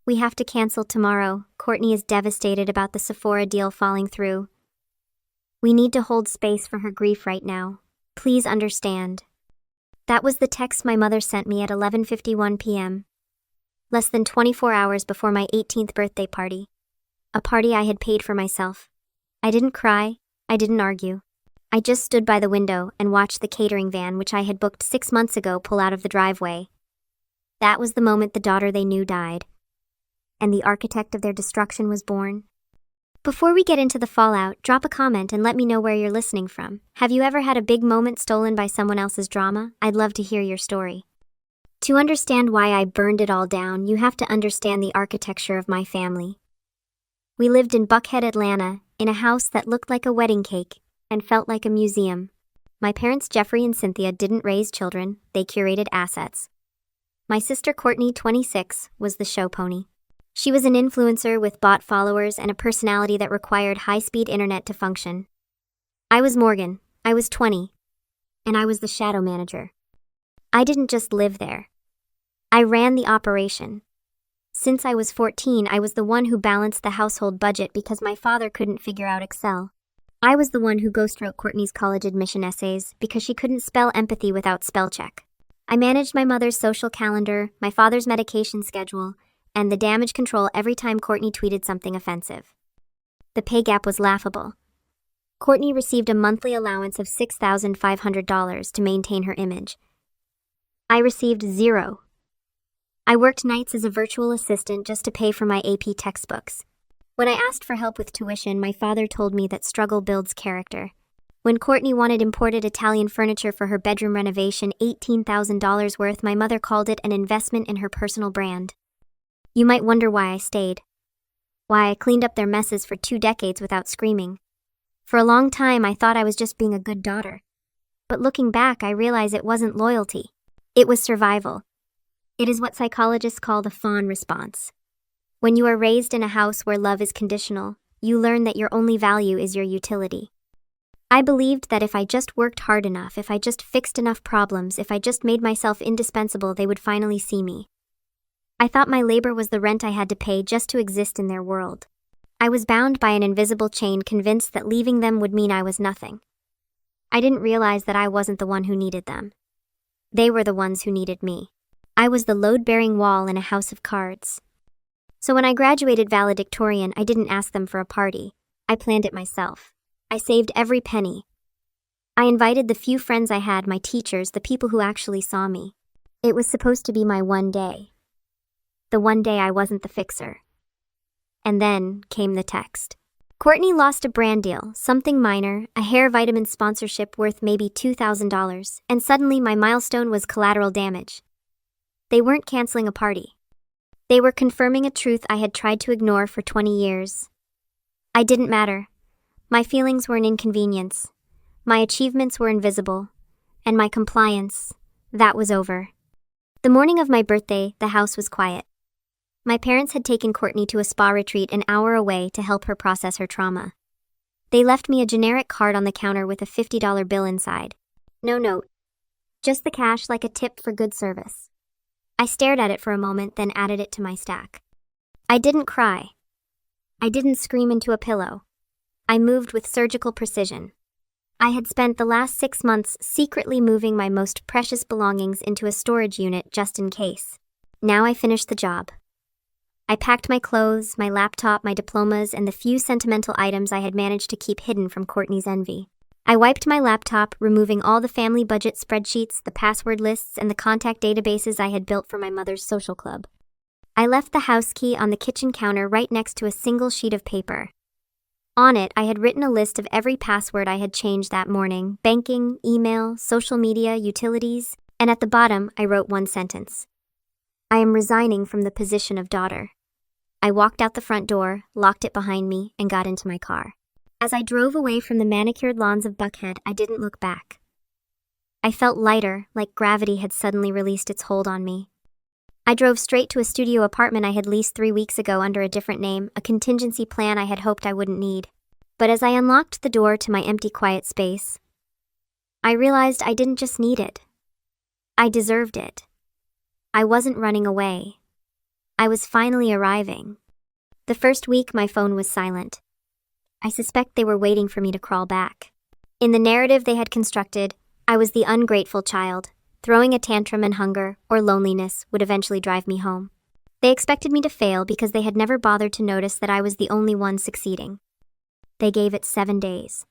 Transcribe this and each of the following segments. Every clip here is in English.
We have to cancel tomorrow. Courtney is devastated about the Sephora deal falling through. We need to hold space for her grief right now. Please understand. That was the text my mother sent me at 11:51 p.m. Less than 24 hours before my 18th birthday party. A party I had paid for myself. I didn't cry. I didn't argue. I just stood by the window and watched the catering van which I had booked 6 months ago pull out of the driveway. That was the moment the daughter they knew died. And the architect of their destruction was born. Before we get into the fallout, drop a comment and let me know where you're listening from. Have you ever had a big moment stolen by someone else's drama? I'd love to hear your story. To understand why I burned it all down, you have to understand the architecture of my family. We lived in Buckhead, Atlanta, in a house that looked like a wedding cake and felt like a museum. My parents, Jeffrey and Cynthia, didn't raise children, they curated assets. My sister Courtney, 26, was the show pony. She was an influencer with bot followers and a personality that required high-speed internet to function. I was Morgan. I was 20. And I was the shadow manager. I didn't just live there. I ran the operation. Since I was 14, I was the one who balanced the household budget because my father couldn't figure out Excel. I was the one who ghostwrote Courtney's college admission essays because she couldn't spell empathy without spell check. I managed my mother's social calendar, my father's medication schedule, and the damage control every time Courtney tweeted something offensive. The pay gap was laughable. Courtney received a monthly allowance of $6,500 to maintain her image. I received zero. I worked nights as a virtual assistant just to pay for my AP textbooks. When I asked for help with tuition, my father told me that struggle builds character. When Courtney wanted imported Italian furniture for her bedroom renovation, $18,000 worth, my mother called it an investment in her personal brand. You might wonder why I stayed. Why I cleaned up their messes for 2 decades without screaming. For a long time, I thought I was just being a good daughter. But looking back, I realize it wasn't loyalty. It was survival. It is what psychologists call the fawn response. When you are raised in a house where love is conditional, you learn that your only value is your utility. I believed that if I just worked hard enough, if I just fixed enough problems, if I just made myself indispensable, they would finally see me. I thought my labor was the rent I had to pay just to exist in their world. I was bound by an invisible chain, convinced that leaving them would mean I was nothing. I didn't realize that I wasn't the one who needed them. They were the ones who needed me. I was the load-bearing wall in a house of cards. So when I graduated valedictorian, I didn't ask them for a party. I planned it myself. I saved every penny. I invited the few friends I had, my teachers, the people who actually saw me. It was supposed to be my one day. The one day I wasn't the fixer. And then came the text. Courtney lost a brand deal, something minor, a hair vitamin sponsorship worth maybe $2,000, and suddenly my milestone was collateral damage. They weren't canceling a party. They were confirming a truth I had tried to ignore for 20 years. I didn't matter. My feelings were an inconvenience. My achievements were invisible. And my compliance, that was over. The morning of my birthday, the house was quiet. My parents had taken Courtney to a spa retreat an hour away to help her process her trauma. They left me a generic card on the counter with a $50 bill inside. No note. Just the cash, like a tip for good service. I stared at it for a moment, then added it to my stack. I didn't cry. I didn't scream into a pillow. I moved with surgical precision. I had spent the last 6 months secretly moving my most precious belongings into a storage unit just in case. Now I finished the job. I packed my clothes, my laptop, my diplomas, and the few sentimental items I had managed to keep hidden from Courtney's envy. I wiped my laptop, removing all the family budget spreadsheets, the password lists, and the contact databases I had built for my mother's social club. I left the house key on the kitchen counter right next to a single sheet of paper. On it, I had written a list of every password I had changed that morning: banking, email, social media, utilities, and at the bottom, I wrote one sentence. I am resigning from the position of daughter. I walked out the front door, locked it behind me, and got into my car. As I drove away from the manicured lawns of Buckhead, I didn't look back. I felt lighter, like gravity had suddenly released its hold on me. I drove straight to a studio apartment I had leased 3 weeks ago under a different name, a contingency plan I had hoped I wouldn't need. But as I unlocked the door to my empty, quiet space, I realized I didn't just need it. I deserved it. I wasn't running away. I was finally arriving. The first week, my phone was silent. I suspect they were waiting for me to crawl back. In the narrative they had constructed, I was the ungrateful child. Throwing a tantrum and hunger or loneliness would eventually drive me home. They expected me to fail because they had never bothered to notice that I was the only one succeeding. They gave it 7 days.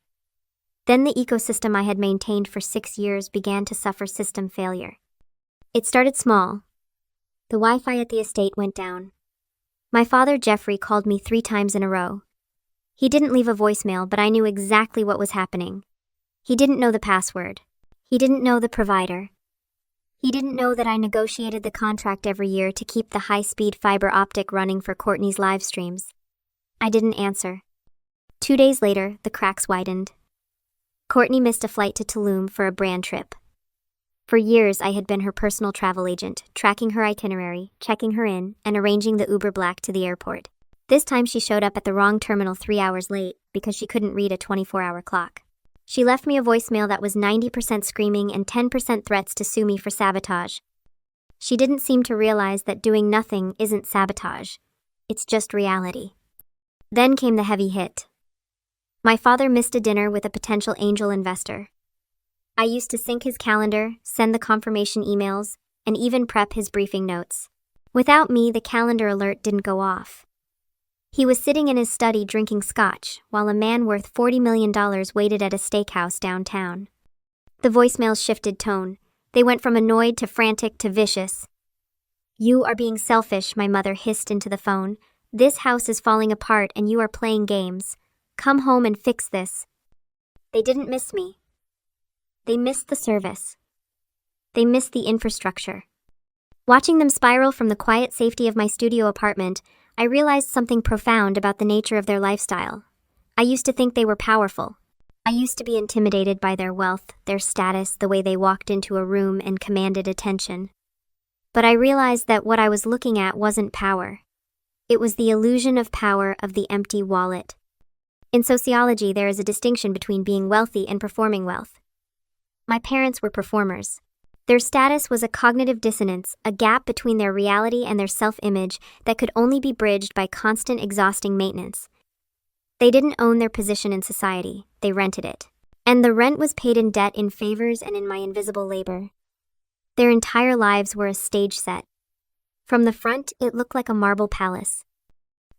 Then the ecosystem I had maintained for 6 years began to suffer system failure. It started small. The Wi-Fi at the estate went down. My father, Jeffrey, called me 3 times in a row. He didn't leave a voicemail, but I knew exactly what was happening. He didn't know the password. He didn't know the provider. He didn't know that I negotiated the contract every year to keep the high-speed fiber optic running for Courtney's live streams. I didn't answer. 2 days later, the cracks widened. Courtney missed a flight to Tulum for a brand trip. For years, I had been her personal travel agent, tracking her itinerary, checking her in, and arranging the Uber Black to the airport. This time she showed up at the wrong terminal 3 hours late because she couldn't read a 24-hour clock. She left me a voicemail that was 90% screaming and 10% threats to sue me for sabotage. She didn't seem to realize that doing nothing isn't sabotage. It's just reality. Then came the heavy hit. My father missed a dinner with a potential angel investor. I used to sync his calendar, send the confirmation emails, and even prep his briefing notes. Without me, the calendar alert didn't go off. He was sitting in his study drinking scotch, while a man worth $40 million waited at a steakhouse downtown. The voicemails shifted tone. They went from annoyed to frantic to vicious. "You are being selfish," my mother hissed into the phone. "This house is falling apart and you are playing games. Come home and fix this." They didn't miss me. They missed the service. They missed the infrastructure. Watching them spiral from the quiet safety of my studio apartment, I realized something profound about the nature of their lifestyle. I used to think they were powerful. I used to be intimidated by their wealth, their status, the way they walked into a room and commanded attention. But I realized that what I was looking at wasn't power. It was the illusion of power of the empty wallet. In sociology, there is a distinction between being wealthy and performing wealth. My parents were performers. Their status was a cognitive dissonance, a gap between their reality and their self-image that could only be bridged by constant exhausting maintenance. They didn't own their position in society, they rented it. And the rent was paid in debt, in favors, and in my invisible labor. Their entire lives were a stage set. From the front, it looked like a marble palace.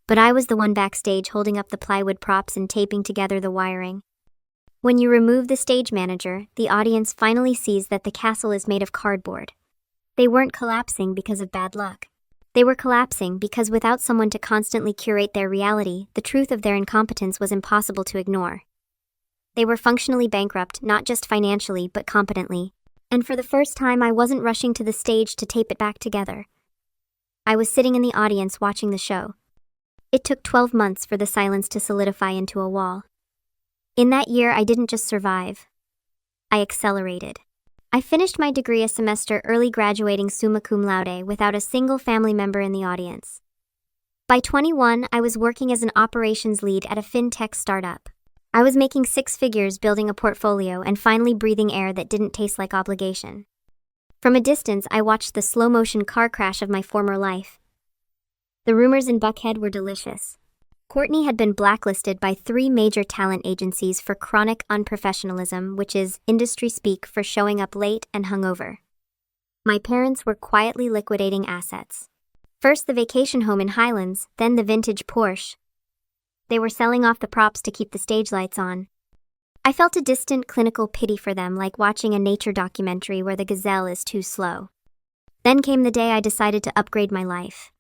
But I was the one backstage holding up the plywood props and taping together the wiring. When you remove the stage manager, the audience finally sees that the castle is made of cardboard. They weren't collapsing because of bad luck. They were collapsing because without someone to constantly curate their reality, the truth of their incompetence was impossible to ignore. They were functionally bankrupt, not just financially, but competently. And for the first time, I wasn't rushing to the stage to tape it back together. I was sitting in the audience watching the show. It took 12 months for the silence to solidify into a wall. In that year, I didn't just survive. I accelerated. I finished my degree a semester early, graduating summa cum laude without a single family member in the audience. By 21, I was working as an operations lead at a fintech startup. I was making 6 figures building a portfolio and finally breathing air that didn't taste like obligation. From a distance, I watched the slow-motion car crash of my former life. The rumors in Buckhead were delicious. Courtney had been blacklisted by 3 major talent agencies for chronic unprofessionalism, which is industry speak for showing up late and hungover. My parents were quietly liquidating assets. First the vacation home in Highlands, then the vintage Porsche. They were selling off the props to keep the stage lights on. I felt a distant clinical pity for them, like watching a nature documentary where the gazelle is too slow. Then came the day I decided to upgrade my life.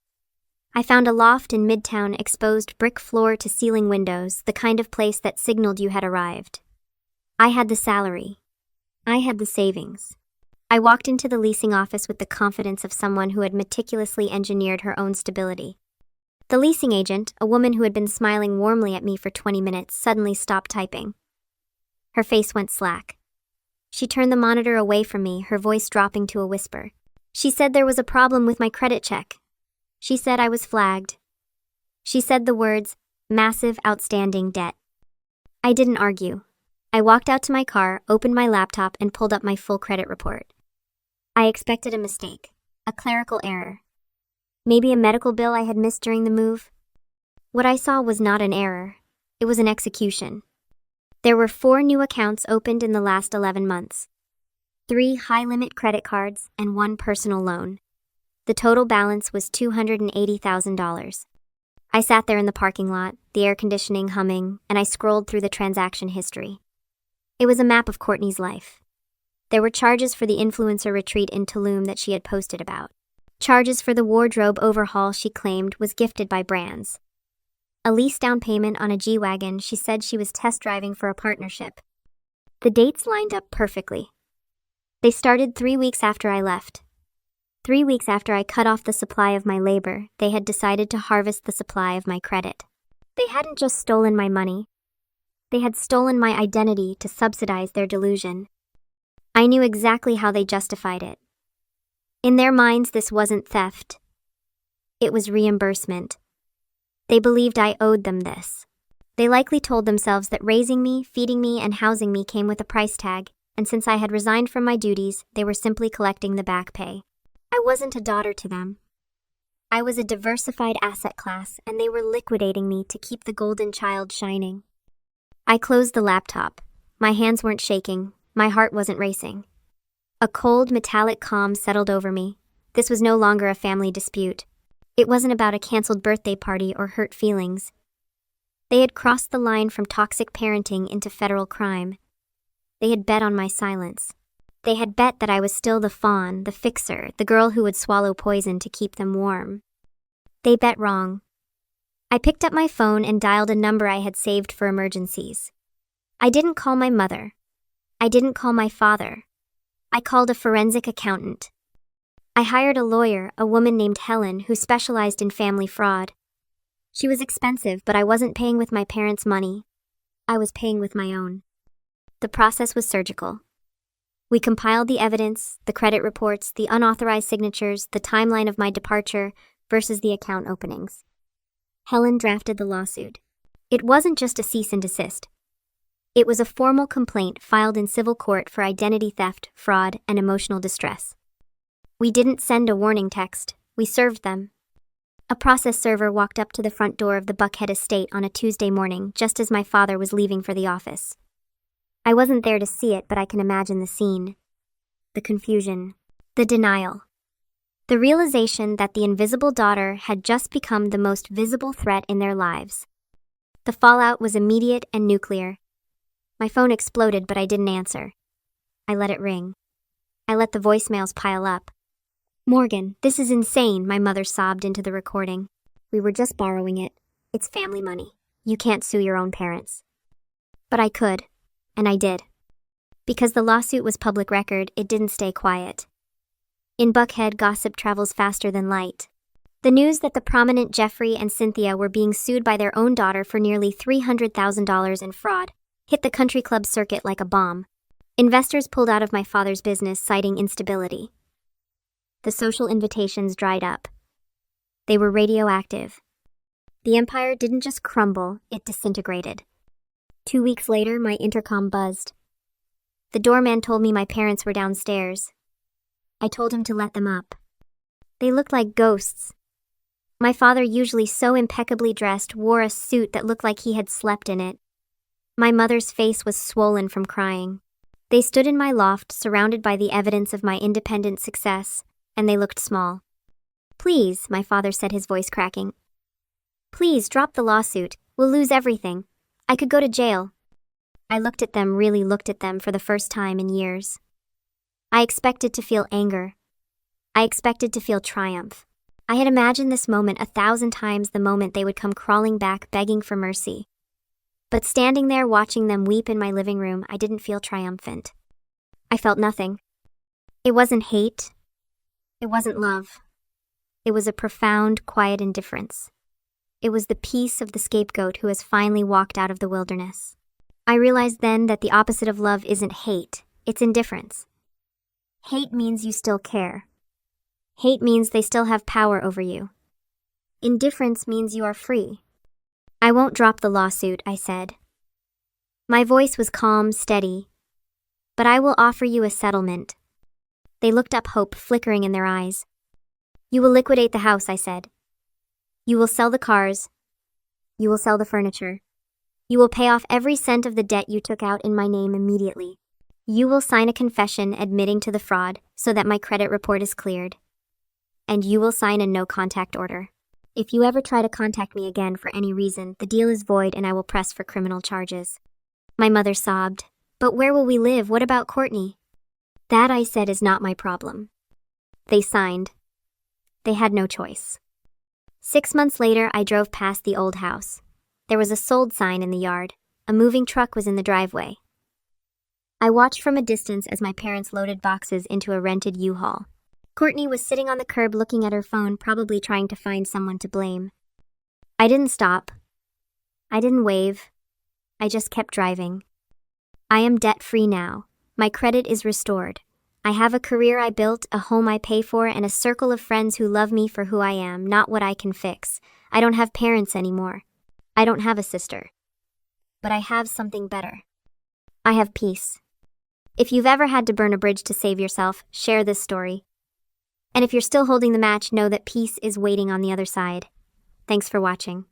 I found a loft in Midtown, exposed brick floor to ceiling windows, the kind of place that signaled you had arrived. I had the salary. I had the savings. I walked into the leasing office with the confidence of someone who had meticulously engineered her own stability. The leasing agent, a woman who had been smiling warmly at me for 20 minutes, suddenly stopped typing. Her face went slack. She turned the monitor away from me, her voice dropping to a whisper. She said there was a problem with my credit check. She said I was flagged. She said the words, "massive outstanding debt." I didn't argue. I walked out to my car, opened my laptop, and pulled up my full credit report. I expected a mistake, a clerical error. Maybe a medical bill I had missed during the move? What I saw was not an error. It was an execution. There were 4 new accounts opened in the last 11 months. 3 high-limit credit cards and 1 personal loan. The total balance was $280,000. I sat there in the parking lot, the air conditioning humming, and I scrolled through the transaction history. It was a map of Courtney's life. There were charges for the influencer retreat in Tulum that she had posted about. Charges for the wardrobe overhaul she claimed was gifted by brands. A lease down payment on a G-Wagon she said she was test driving for a partnership. The dates lined up perfectly. They started 3 weeks after I left. 3 weeks after I cut off the supply of my labor, they had decided to harvest the supply of my credit. They hadn't just stolen my money. They had stolen my identity to subsidize their delusion. I knew exactly how they justified it. In their minds, this wasn't theft. It was reimbursement. They believed I owed them this. They likely told themselves that raising me, feeding me, and housing me came with a price tag, and since I had resigned from my duties, they were simply collecting the back pay. I wasn't a daughter to them. I was a diversified asset class, and they were liquidating me to keep the golden child shining. I closed the laptop. My hands weren't shaking. My heart wasn't racing. A cold, metallic calm settled over me. This was no longer a family dispute. It wasn't about a canceled birthday party or hurt feelings. They had crossed the line from toxic parenting into federal crime. They had bet on my silence. They had bet that I was still the fawn, the fixer, the girl who would swallow poison to keep them warm. They bet wrong. I picked up my phone and dialed a number I had saved for emergencies. I didn't call my mother. I didn't call my father. I called a forensic accountant. I hired a lawyer, a woman named Helen, who specialized in family fraud. She was expensive, but I wasn't paying with my parents' money. I was paying with my own. The process was surgical. We compiled the evidence, the credit reports, the unauthorized signatures, the timeline of my departure versus the account openings. Helen drafted the lawsuit. It wasn't just a cease and desist. It was a formal complaint filed in civil court for identity theft, fraud, and emotional distress. We didn't send a warning text. We served them. A process server walked up to the front door of the Buckhead estate on a Tuesday morning, just as my father was leaving for the office. I wasn't there to see it, but I can imagine the scene. The confusion. The denial. The realization that the invisible daughter had just become the most visible threat in their lives. The fallout was immediate and nuclear. My phone exploded, but I didn't answer. I let it ring. I let the voicemails pile up. "Morgan, this is insane," my mother sobbed into the recording. "We were just borrowing it. It's family money. You can't sue your own parents." But I could, and I did. Because the lawsuit was public record, it didn't stay quiet. In Buckhead, gossip travels faster than light. The news that the prominent Jeffrey and Cynthia were being sued by their own daughter for nearly $300,000 in fraud hit the country club circuit like a bomb. Investors pulled out of my father's business, citing instability. The social invitations dried up. They were radioactive. The empire didn't just crumble, it disintegrated. 2 weeks later, my intercom buzzed. The doorman told me my parents were downstairs. I told him to let them up. They looked like ghosts. My father, usually so impeccably dressed, wore a suit that looked like he had slept in it. My mother's face was swollen from crying. They stood in my loft, surrounded by the evidence of my independent success, and they looked small. "Please," my father said, his voice cracking. "Please, drop the lawsuit. We'll lose everything. I could go to jail." I looked at them, really looked at them for the first time in years. I expected to feel anger. I expected to feel triumph. I had imagined this moment 1,000 times, the moment they would come crawling back, begging for mercy. But standing there watching them weep in my living room, I didn't feel triumphant. I felt nothing. It wasn't hate. It wasn't love. It was a profound, quiet indifference. It was the peace of the scapegoat who has finally walked out of the wilderness. I realized then that the opposite of love isn't hate, it's indifference. Hate means you still care. Hate means they still have power over you. Indifference means you are free. "I won't drop the lawsuit," I said. My voice was calm, steady. "But I will offer you a settlement." They looked up, hope flickering in their eyes. You will liquidate the house, I said. You will sell the cars. You will sell the furniture. You will pay off every cent of the debt you took out in my name immediately. You will sign a confession admitting to the fraud so that my credit report is cleared. And you will sign a no-contact order. If you ever try to contact me again for any reason, the deal is void and I will press for criminal charges. My mother sobbed. But where will we live? What about Courtney? That, I said, is not my problem. They signed. They had no choice. 6 months later, I drove past the old house. There was a sold sign in the yard. A moving truck was in the driveway. I watched from a distance as my parents loaded boxes into a rented U-Haul. Courtney was sitting on the curb looking at her phone, probably trying to find someone to blame. I didn't stop. I didn't wave. I just kept driving. I am debt-free now. My credit is restored. I have a career I built, a home I pay for, and a circle of friends who love me for who I am, not what I can fix. I don't have parents anymore. I don't have a sister. But I have something better. I have peace. If you've ever had to burn a bridge to save yourself, share this story. And if you're still holding the match, know that peace is waiting on the other side. Thanks for watching.